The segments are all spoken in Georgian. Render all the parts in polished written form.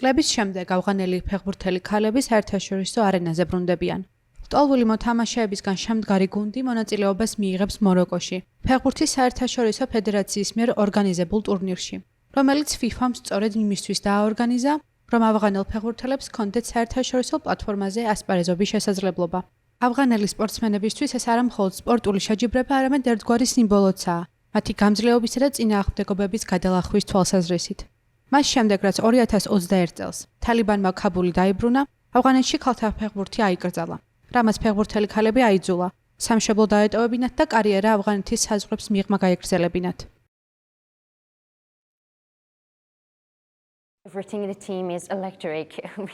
წლების შემდეგ ავღანელი ფეხბურთელი ქალები საერთაშორისო არენაზე ბრუნდებიან. ლტოლვილი მოთამაშეებისგან შემდგარი გუნდი მონაწილეობას მიიღებს მოროკოში, ფეხბურთის საერთაშორისო ფედერაციის მიერ ორგანიზებულ ტურნირში, რომელიც FIFA-მ სწორედ იმისთვის დააორგანიზა, რომ ავღანელ ფეხბურთელებს ჰქონდეთ საერთაშორისო პლატფორმაზე ასპარეზობის შესაძლებლობა. ავღანელი სპორტსმენებისთვის ეს არა მხოლოდ სპორტული შეჯიბრება, არამედ ერთგვარი სიმბოლოცაა, მათი გამძლეობისა და წინააღმდეგობების გადალახვის თვალსაზრისით. მას შემდეგ, რაც 2021 წელს თალიბანმა ქაბული დაიბრუნა, ავღანეთში ქალთა ფეხბურთი აიკრძალა, რამაც ფეხბურთელი ქალები აიძულა, სამშობლო დაეტოვებინათ და კარიერა ავღანეთის საზღვრებს მიღმა გაეგრძელებინათ.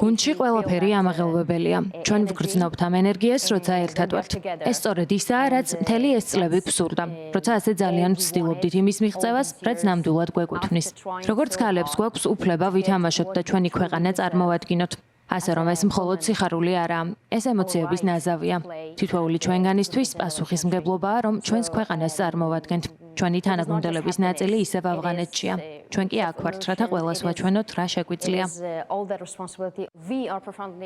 გუნდში ყველაფერი ამაღელვებელია. ჩვენ ვგრძნობთ ამ ენერგიას, როცა ერთად ვართ. ეს სწორედ ისაა, რაც მთელი ეს წლები ვსურდა, როცა ასე ძალიან ვცდილობდით იმის მიღწევას, რაც ნამდვილად გვეკუთვნის. როგორც ქალებს გვაქვს უფლება ვითამაშოთ და ჩვენი ქვეყანა წარმოვადგინოთ. ასე რომ ეს მხოლოდ სიხარული არაა, ეს ემოციების ნაზავია. თითოეული ჩვენგანისთვის პასუხისმგებლობაა, რომ ჩვენს ქვეყანას წარმოვადგენთ. ჩვენი თანაგუნდელების ნაწილი ისევ ავღანეთშია. ჩვენ კი აქ ვართ, რათა ყველას ვაჩვენოთ, რა შეგვიძლია.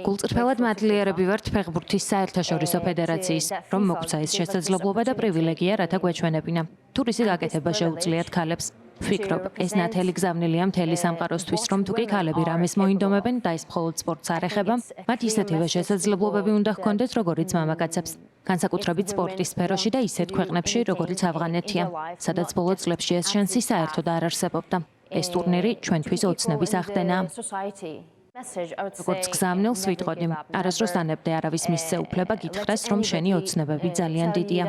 გულწრფელად მადლიერები ვართ ფეხბურთის საერთაშორისო ფედერაციის, რომ მოგვცა ეს შესაძლებლობა და პრივილეგია, რათა გვეჩვენებინა. თურისი გაკეთება შეუძლიათ ქალებს. ვფიქრობ, ეს ნათელი გზავნილია მთელი სამყაროსთვის, რომ თუ კი ქალები რამეს მოინდომებენ და ეს მხოლოდ სპორტს არ ეხება, მათ ისეთივე შესაძლებლობები უნდა ჰქონდეთ, როგორიც მამაკაცებს. განსაკუთრებით სპორტის სფეროში და ისეთ ქვეყნებში, როგორც ავღანეთია, სადაც ბოლო წლებში ეს შანსი საერთოდ არ არსებობდა. ეს ტურნირი ჩვენთვის ოცნების ახდენაა. როგორც გზავნილს ვიტყოდი, არასდროს დანებდე არავის მისცე უფლება გითხრას, რომ შენი ოცნებები ძალიან დიდია.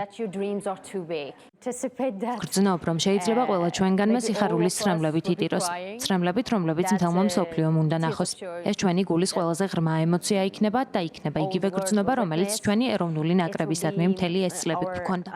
გრძნობ, რომ შეიძლება ყველა ჩვენგანმა სიხარულის ცრემლებით იტიროს, ცრემლებით, რომლებიც მთელმა მსოფლიომ უნდა ნახოს. ეს ჩვენი გულის ყველაზე ღრმა ემოცია იქნება და იქნება იგივე გრძნობა, რომელიც ჩვენი ეროვნული ნაკრებისადმი მთელი ეს წლები გვქონდა.